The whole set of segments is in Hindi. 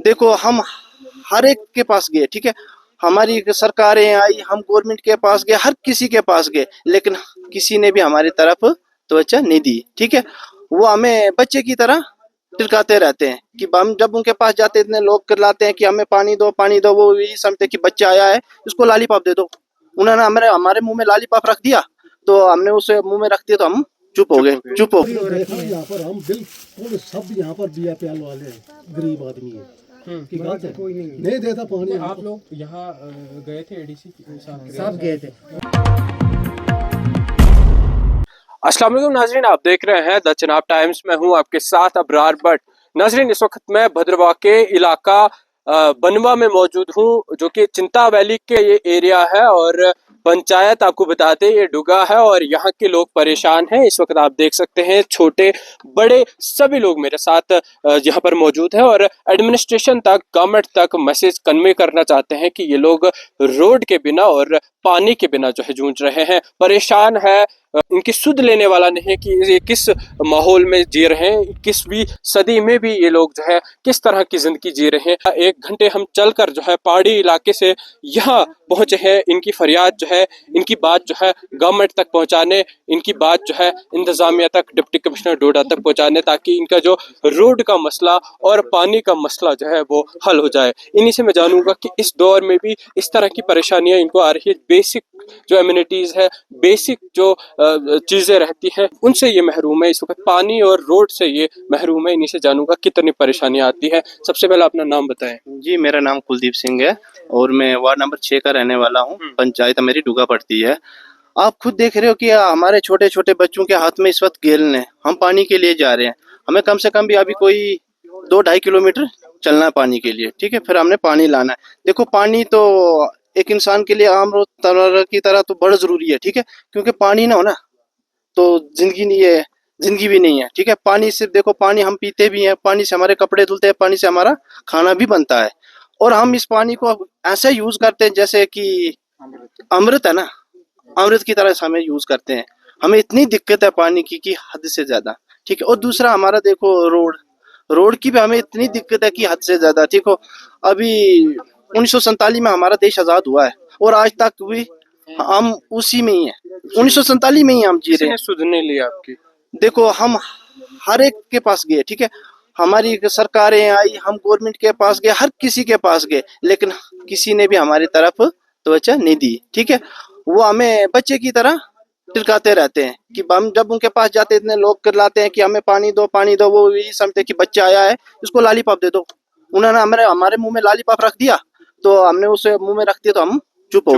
देखो हम हर एक के पास गए, ठीक है, हमारी सरकारें आई, हम गवर्नमेंट के पास गए, हर किसी के पास गए, लेकिन किसी ने भी हमारी तरफ तवज्जो नहीं दी, ठीक है। वो हमें बच्चे की तरह टिलकाते रहते हैं कि हम जब उनके पास जाते हैं, इतने लोग करलाते हैं कि हमें पानी दो, वो यही समझते हैं कि बच्चा आया है उसको लॉलीपॉप दे दो। उन्होंने हमारे हमारे मुंह में लॉलीपॉप रख दिया, तो हमने उसे मुंह में रख दिया, तो हम चुप हो गए, चुप हो गए। देखा यहाँ पर हम बिल्कुल सब यहाँ पर बिया प्याल वाले हैं, गरीब आदमी है कि बात है, कोई नहीं देता पानी। आप लोग यहाँ गए थे एडीसी सब गए थे। अस्सलाम वालेकुम नाजरीन, आप देख रहे हैं द चनाब टाइम्स। मैं हूं आपके साथ अबरार भट्ट। नाजरीन, इस वक्त मैं भद्रवाह के इलाका बनवा में मौजूद हूं, जो कि चिंता वैली के ये एरिया है और पंचायत आपको बताते ये डुगा है और यहाँ के लोग परेशान हैं। इस वक्त आप देख सकते हैं छोटे बड़े सभी लोग मेरे साथ यहाँ पर मौजूद है और एडमिनिस्ट्रेशन तक, गवर्नमेंट तक मैसेज कन्वे करना चाहते हैं कि ये लोग रोड के बिना और पानी के बिना जो है जूझ रहे हैं, परेशान है। इनकी सुध लेने वाला नहीं है कि ये किस माहौल में जी रहे हैं, 21वीं सदी में भी ये लोग जो है किस तरह की जिंदगी जी रहे हैं। 1 घंटे हम चलकर जो है पहाड़ी इलाके से यहाँ पहुंचे हैं। इनकी फरियाद जो है, इनकी बात जो है गवर्नमेंट तक पहुंचाने, इनकी बात जो है इंतजामिया तक, डिप्टी कमिश्नर डोडा तक पहुंचाने, ताकि इनका जो रोड का मसला और पानी का मसला जो है वो हल हो जाए। इन्हीं से मैं जानूंगा कि इस दौर में भी इस तरह की परेशानियां इनको आ रही है। बेसिक जो एमिनिटीज है, बेसिक जो चीजें रहती हैं, उनसे ये महरूम है। इस वक्त पानी और रोड से ये महरूम है। इन्हीं से जानूंगा कितनी परेशानियां आती है। सबसे पहले अपना नाम बताएं। जी, मेरा नाम कुलदीप सिंह है और मैं वार्ड नंबर 6 का रहने वाला हूँ। पंचायत मेरी डुगा पड़ती है। आप खुद देख रहे हो कि हमारे छोटे छोटे बच्चों के हाथ में इस वक्त गेलन है। हम पानी के लिए जा रहे हैं, हमें कम से कम भी अभी कोई 2-2.5 किलोमीटर चलना है पानी के लिए, ठीक है। फिर हमने पानी लाना है। देखो, पानी तो एक इंसान के लिए आम रोज की तरह तो बड़ा जरूरी है, ठीक है, क्योंकि पानी ना हो ना तो जिंदगी नहीं है, जिंदगी भी नहीं है, ठीक है। पानी सिर्फ देखो, पानी हम पीते भी हैं, पानी से हमारे कपड़े धुलते हैं, पानी से हमारा खाना भी बनता है, और हम इस पानी को ऐसे यूज करते हैं जैसे कि अमृत है ना, अमृत की तरह से हमें यूज करते हैं। हमें इतनी दिक्कत है पानी की कि हद से ज्यादा, ठीक है। और दूसरा हमारा देखो रोड, रोड की भी हमें इतनी दिक्कत है कि हद से ज्यादा, ठीक हो। अभी 1947 में हमारा देश आजाद हुआ है और आज तक भी हम उसी में ही है, 1947 में ही हम जी रहे हैं। सुधने ली आपकी। देखो हम हर एक के पास गए, ठीक है, हमारी सरकारें आई, हम गवर्नमेंट के पास गए, हर किसी के पास गए, लेकिन किसी ने भी हमारी तरफ तवज्जो नहीं दी, ठीक है। वो हमें बच्चे की तरह टिलकाते रहते हैं कि हम जब उनके पास जाते हैं, इतने लोग करलाते हैं कि हमें पानी दो, वो यही समझते हैं कि बच्चा आया है उसको लॉलीपॉप दे दो। उन्होंने हमारे मुंह में लॉलीपॉप रख दिया, तो हमने उसे मुंह में रख दिया, तो हम चुप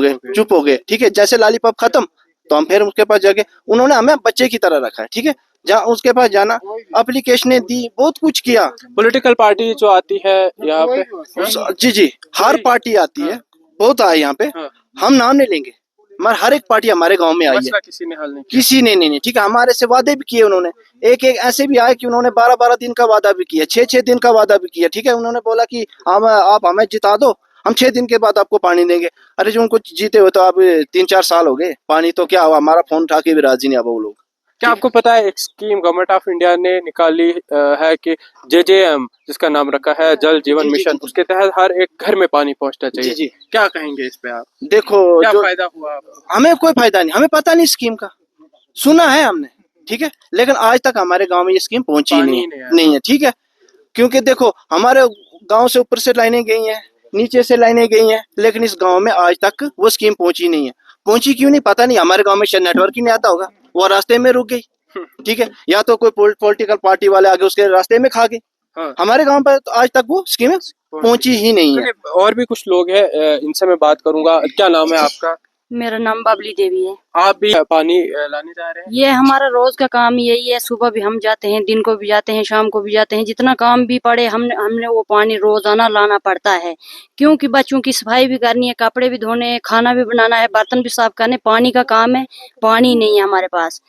हो गए, ठीक है। जैसे लॉलीपॉप खत्म, तो हम फिर उसके पास जाके, उन्होंने हमें बच्चे की तरह रखा है, ठीक है। जहाँ उसके पास जाना, एप्लीकेशनें दी, बहुत कुछ किया। पॉलिटिकल पार्टी जो आती है यहाँ पे, जी, हर पार्टी आती है, बहुत आए यहाँ पे, हम नाम नहीं लेंगे, मगर हर एक पार्टी हमारे गांव में आई है, किसी ने हल नहीं किसी ने नहीं, ठीक है। हमारे से वादे भी किए उन्होंने, एक ऐसे भी आए कि उन्होंने 12-12 दिन का वादा भी किया, 6-6 दिन का वादा भी किया, ठीक है। उन्होंने बोला कि आप हमें जिता दो, हम 6 दिन के बाद आपको पानी देंगे। अरे जो उनको जीते हुए तो अब 3-4 साल हो गए, पानी तो क्या हुआ, हमारा फोन उठा के भी राजी नहीं अब वो लोग। क्या आपको पता है एक स्कीम गवर्नमेंट ऑफ इंडिया ने निकाली है कि JJM, जिसका नाम रखा है जल जीवन मिशन, उसके तहत हर एक घर में पानी पहुंचना चाहिए। जी। क्या कहेंगे इस पे आप? देखो, क्या जो फायदा हुआ आपको? हमें कोई फायदा नहीं, हमें पता नहीं स्कीम का, सुना है हमने, ठीक है, लेकिन आज तक हमारे गांव में ये स्कीम पहुंची नहीं है, ठीक है। क्योंकि देखो, हमारे गांव से ऊपर से लाइनें गई हैं, नीचे से लाइनें गई हैं, लेकिन इस गांव में आज तक वो स्कीम पहुंची नहीं है। पहुंची क्यों नहीं पता नहीं, हमारे गांव में शायद नेटवर्क ही नहीं आता होगा, वो रास्ते में रुक गई, ठीक है, या तो कोई पॉलिटिकल पार्टी वाले आगे उसके रास्ते में खा गए। हाँ। हमारे गांव पर तो आज तक वो स्कीम पहुंची ही नहीं है। और भी कुछ लोग हैं, इनसे मैं बात करूंगा। क्या नाम है आपका? मेरा नाम बबली देवी है। आप भी पानी लाने जा रहे हैं? ये हमारा रोज का काम यही है, सुबह भी हम जाते हैं, दिन को भी जाते हैं, शाम को भी जाते हैं, जितना काम भी पड़े हमने वो पानी रोजाना लाना पड़ता है, क्योंकि बच्चों की सफाई भी करनी है, कपड़े भी धोने हैं, खाना भी बनाना है, बर्तन भी साफ करने, पानी का काम है। पानी नहीं है हमारे पास।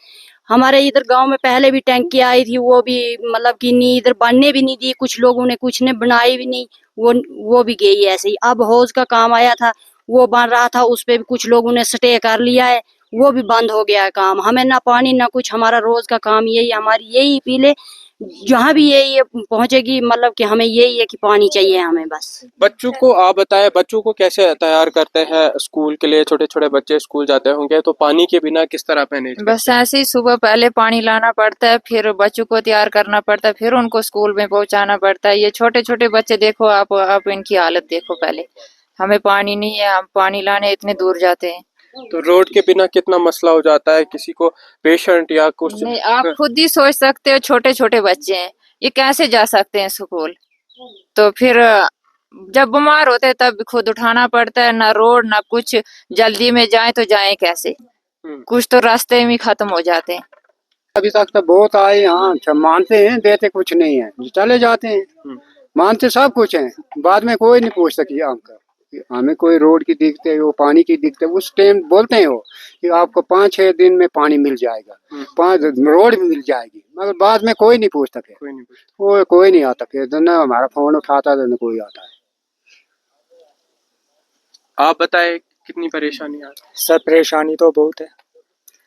हमारे इधर गांव में पहले भी टैंकी आई थी, वो भी मतलब कि नहीं, इधर बनने भी नहीं दी, कुछ ने बनाई भी नहीं, वो भी गई ऐसे ही। अब हौज का काम आया था, वो बन रहा था, उस पे भी कुछ लोगों ने स्टे कर लिया है, वो भी बंद हो गया है काम। हमें ना पानी ना कुछ, हमारा रोज का काम यही, हमारी यही अपील है जहाँ भी ये पहुंचेगी, मतलब कि हमें यही है कि पानी चाहिए हमें बस। बच्चों को आप बताएं, बच्चों को कैसे तैयार करते हैं स्कूल के लिए? छोटे छोटे बच्चे स्कूल जाते होंगे, तो पानी के बिना किस तरह मैनेज बस ऐसे ही सुबह पहले पानी लाना पड़ता है, फिर बच्चों को तैयार करना पड़ता है, फिर उनको स्कूल में पहुंचाना पड़ता है। ये छोटे छोटे बच्चे देखो आप इनकी हालत देखो। पहले हमें पानी नहीं है, हम पानी लाने इतने दूर जाते हैं। तो रोड के बिना कितना मसला हो जाता है किसी को, पेशेंट या कुछ। नहीं, आप खुद ही सोच सकते हो, छोटे छोटे बच्चे हैं, ये कैसे जा सकते हैं स्कूल? तो फिर जब बीमार होते हैं तब खुद उठाना पड़ता है, ना रोड ना कुछ। जल्दी में जाए तो जाए कैसे? कुछ तो रास्ते में ही खत्म हो जाते हैं। अभी तक तो बहुत आए यहाँ, मानते हैं, देते कुछ नहीं है, चले जाते हैं। मानते सब कुछ है, बाद में कोई नहीं पूछता कि हमें कोई रोड की दिक्कत है, वो पानी की दिक्कत है। उस टाइम बोलते हैं वो कि आपको 5-6 दिन में पानी मिल जाएगा, 5 रोड भी मिल जाएगी, मगर बाद में कोई नहीं पूछता। कोई नहीं आता, फिर तो ना हमारा फोन उठाता तो ना कोई आता है। आप बताएं कितनी परेशानी आ रही है? सब परेशानी तो बहुत है।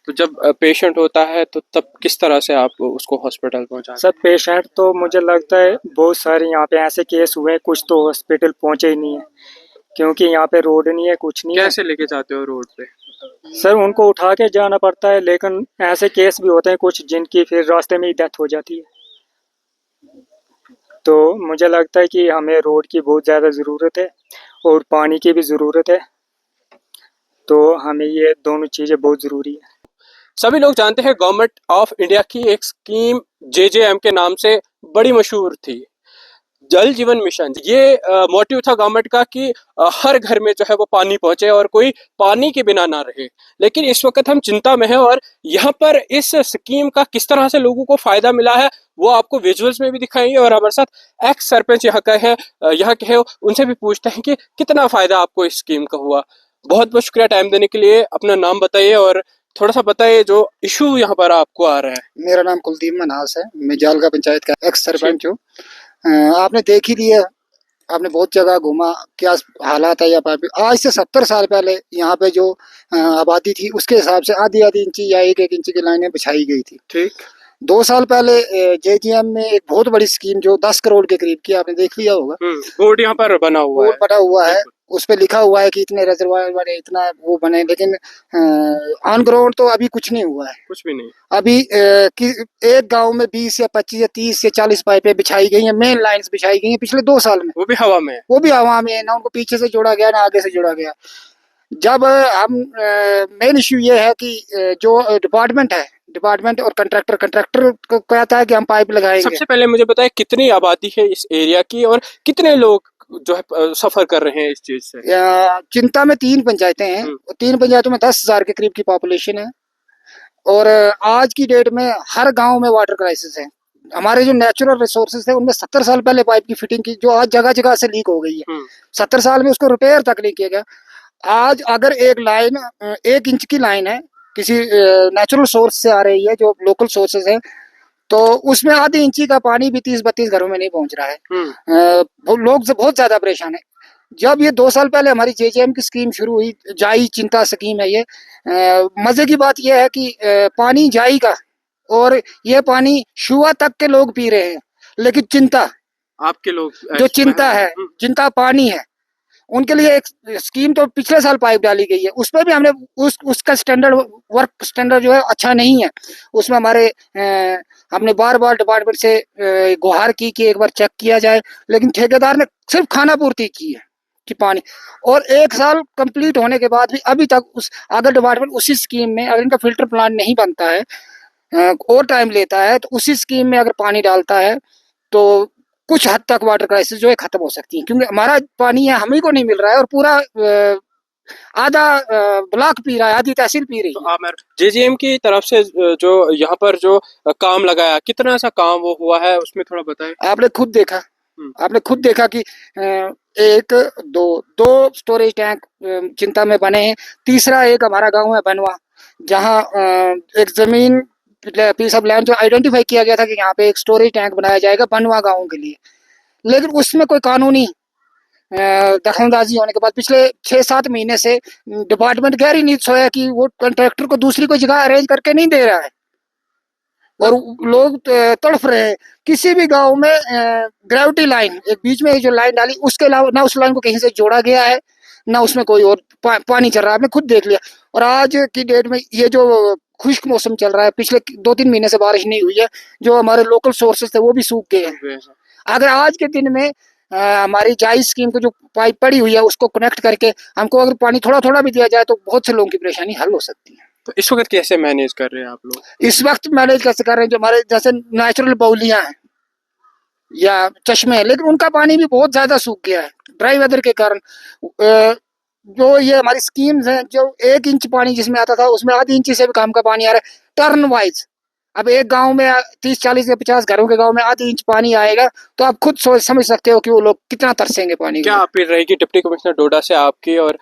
तो जब पेशेंट होता है तो तब किस तरह से आप उसको हॉस्पिटल पहुंचाते सब पेशेंट तो मुझे लगता है बहुत सारे यहाँ पे ऐसे केस हुए, कुछ तो हॉस्पिटल पहुंचे ही नहीं है, क्योंकि यहाँ पे रोड नहीं है, कुछ नहीं है। कैसे लेके जाते हो रोड पे? सर उनको उठा के जाना पड़ता है, लेकिन ऐसे केस भी होते हैं कुछ जिनकी फिर रास्ते में ही डेथ हो जाती है। तो मुझे लगता है कि हमें रोड की बहुत ज़्यादा ज़रूरत है और पानी की भी ज़रूरत है, तो हमें ये दोनों चीज़ें बहुत ज़रूरी है। सभी लोग जानते हैं गवर्नमेंट ऑफ इंडिया की एक स्कीम JJM के नाम से बड़ी मशहूर थी, जल जीवन मिशन। ये मोटिव था गवर्नमेंट का कि हर घर में जो है वो पानी पहुंचे और कोई पानी के बिना ना रहे। लेकिन इस वक्त हम चिंता में हैं और यहाँ पर इस स्कीम का किस तरह से लोगों को फायदा मिला है वो आपको विजुअल्स में भी दिखाएंगे। और हमारे साथ एक्स सरपंच यहाँ के है, उनसे भी पूछते हैं कि कितना फायदा आपको इस स्कीम का हुआ। बहुत बहुत शुक्रिया टाइम देने के लिए। अपना नाम बताइए और थोड़ा सा बताइए जो इशू यहाँ पर आपको आ रहा है। मेरा नाम कुलदीप मनास है, मैं जालगा पंचायत का एक्स सरपंच हूँ। आपने देख ही लिया, आपने बहुत जगह घूमा, क्या हालात है यहाँ पर। आज से 70 साल पहले यहाँ पे जो आबादी थी उसके हिसाब से आधी इंची या 1 इंची की लाइनें बिछाई गई थी। ठीक। 2 साल पहले JJM में एक बहुत बड़ी स्कीम जो 10 करोड़ के करीब की, आपने देख लिया होगा। बोर्ड यहाँ पर बना हुआ है, बोर्ड बना हुआ है, उस पे लिखा हुआ है कि इतने रिजर्वायर बने, इतना वो बने, लेकिन ऑन ग्राउंड तो अभी कुछ नहीं हुआ है। कुछ भी नहीं। अभी एक गांव में 20 या 25 या 30 या 40 पाइपें बिछाई गई हैं, मेन लाइंस बिछाई गई हैं पिछले 2 साल में। वो भी हवा में। वो भी हवा में है, ना उनको पीछे से जोड़ा गया ना आगे से जोड़ा गया। जब हम मेन इश्यू ये है कि जो डिपार्टमेंट और कंट्रैक्टर को कहता है कि हम पाइप लगाएंगे। सबसे पहले मुझे बताएं कितनी आबादी है इस एरिया की और कितने लोग जो है सफर कर रहे हैं इस चीज से? चिंता में 3 पंचायतें हैं, 3 पंचायतों में 10,000 के करीब की पॉपुलेशन है और आज की डेट में हर गांव में वाटर क्राइसिस है। हमारे जो नेचुरल रिसोर्सेज थे उनमें 70 साल पहले पाइप की फिटिंग की, जो आज जगह जगह से लीक हो गई है। 70 साल में उसको रिपेयर तक नहीं किया गया। आज अगर एक लाइन 1 इंच की लाइन है, किसी नेचुरल सोर्स से आ रही है, जो लोकल सोर्सेज है, तो उसमें आधी इंची का पानी भी 30-32 घरों में नहीं पहुंच रहा है। लोग बहुत ज्यादा परेशान है। जब ये 2 साल पहले हमारी JJM की स्कीम शुरू हुई, जाई चिंता स्कीम है ये, मजे की बात यह है कि पानी जाएगा और ये पानी शुआ तक के लोग पी रहे हैं, लेकिन चिंता आपके लोग जो चिंता है, चिंता पानी है, उनके लिए एक स्कीम तो पिछले साल पाइप डाली गई है, उसमें भी हमने उसका वर्क स्टैंडर्ड जो है अच्छा नहीं है। उसमें हमने बार बार डिपार्टमेंट से गुहार की कि एक बार चेक किया जाए, लेकिन ठेकेदार ने सिर्फ खाना पूर्ति की है कि पानी, और 1 साल कंप्लीट होने के बाद भी अभी तक अगर डिपार्टमेंट उसी स्कीम में, अगर इनका फिल्टर प्लांट नहीं बनता है और टाइम लेता है, तो उसी स्कीम में अगर पानी डालता है तो कुछ हद तक वाटर क्राइसिस जो है खत्म हो सकती है, क्योंकि हमारा पानी है हम ही को नहीं मिल रहा है और पूरा आधा ब्लॉक पी रहा है, आधी तहसील पी रही है। JJM की तरफ से जो यहाँ पर जो काम लगाया, कितना सा काम वो हुआ है उसमें थोड़ा बताएं। आपने खुद देखा कि 2 स्टोरेज टैंक चिंता में बने हैं। तीसरा एक हमारा गांव है बनवा, जहां एक जमीन पीस ऑफ लैंड जो आइडेंटिफाई किया गया था कि यहाँ पे एक स्टोरेज टैंक बनाया जाएगा बनवा गाँव के लिए, लेकिन उसमें कोई कानूनी दखलंदाजी होने के बाद पिछले 6-7 महीने से डिपार्टमेंट गैर ही नहीं सोया कि वो कंट्रैक्टर को दूसरी कोई जगह अरेंज करके नहीं दे रहा है। और लोग तड़फ रहे हैं। किसी भी गांव में ग्रेविटी लाइन, एक बीच में जो लाइन डाली, उसके अलावा ना उस लाइन को कहीं से जोड़ा गया है, ना उसमें कोई और पानी चल रहा है। आपने खुद देख लिया। और आज की डेट में ये जो खुश्क मौसम चल रहा है, पिछले 2-3 महीने से बारिश नहीं हुई है, जो हमारे लोकल सोर्सेस थे वो भी सूख गए हैं। अगर आज के दिन में हमारी जायज स्कीम को जो पाइप पड़ी हुई है उसको कनेक्ट करके हमको अगर पानी थोड़ा थोड़ा भी दिया जाए तो बहुत से लोगों की परेशानी हल हो सकती है। तो इस वक्त कैसे मैनेज कर रहे हैं आप लोग? इस वक्त मैनेज कैसे कर रहे हैं, जो हमारे जैसे नेचुरल बाउलियां हैं या चश्मे हैं, लेकिन उनका पानी भी बहुत ज्यादा सूख गया है ड्राई वेदर के कारण। जो ये हमारी स्कीम्स हैं, जो 1 इंच पानी जिसमें आता था उसमें आधी इंच से भी कम का पानी आ रहा है टर्न वाइज। अब एक गांव में 30-40 या 50 घरों के गांव में आधी इंच पानी आएगा तो आप खुद सोच समझ सकते हो कि वो लोग कितना तरसेंगे पानी। क्या अपील रहेगी डिप्टी कमिश्नर डोडा से आपकी और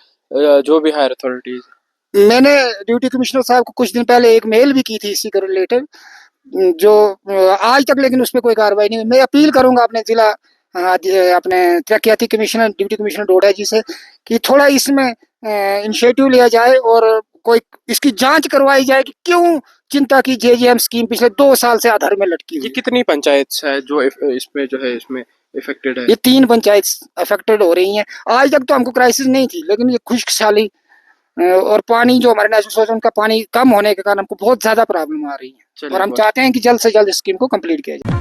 जो भी हायर अथॉरिटीज? मैंने ड्यूटी कमिश्नर साहब को कुछ दिन पहले एक मेल भी की थी इसी के रिलेटेड, जो आज तक लेकिन उसमें कोई कार्रवाई नहीं हुई। मैं अपील करूंगा अपने जिला अपने तरक्याती कमिश्नर डिप्टी कमिश्नर डोडा जी से कि थोड़ा इसमें इनिशिएटिव लिया जाए और कोई इसकी जांच करवाई जाए कि क्यों चिंता की जेजेएम स्कीम पिछले 2 साल से आधार में लटकी हुई ये कितनी पंचायत है जो इसमें जो है इसमें इफेक्टेड है? ये 3 पंचायत अफेक्टेड हो रही हैं। आज तक तो हमको क्राइसिस नहीं थी, लेकिन ये खुश्कसाली और पानी जो हमारे नेचुरल सोर्स उनका पानी कम होने के कारण हमको बहुत ज्यादा प्रॉब्लम आ रही है। और हम चाहते हैं कि जल्द से जल्द इस स्कीम को कंप्लीट किया जाए।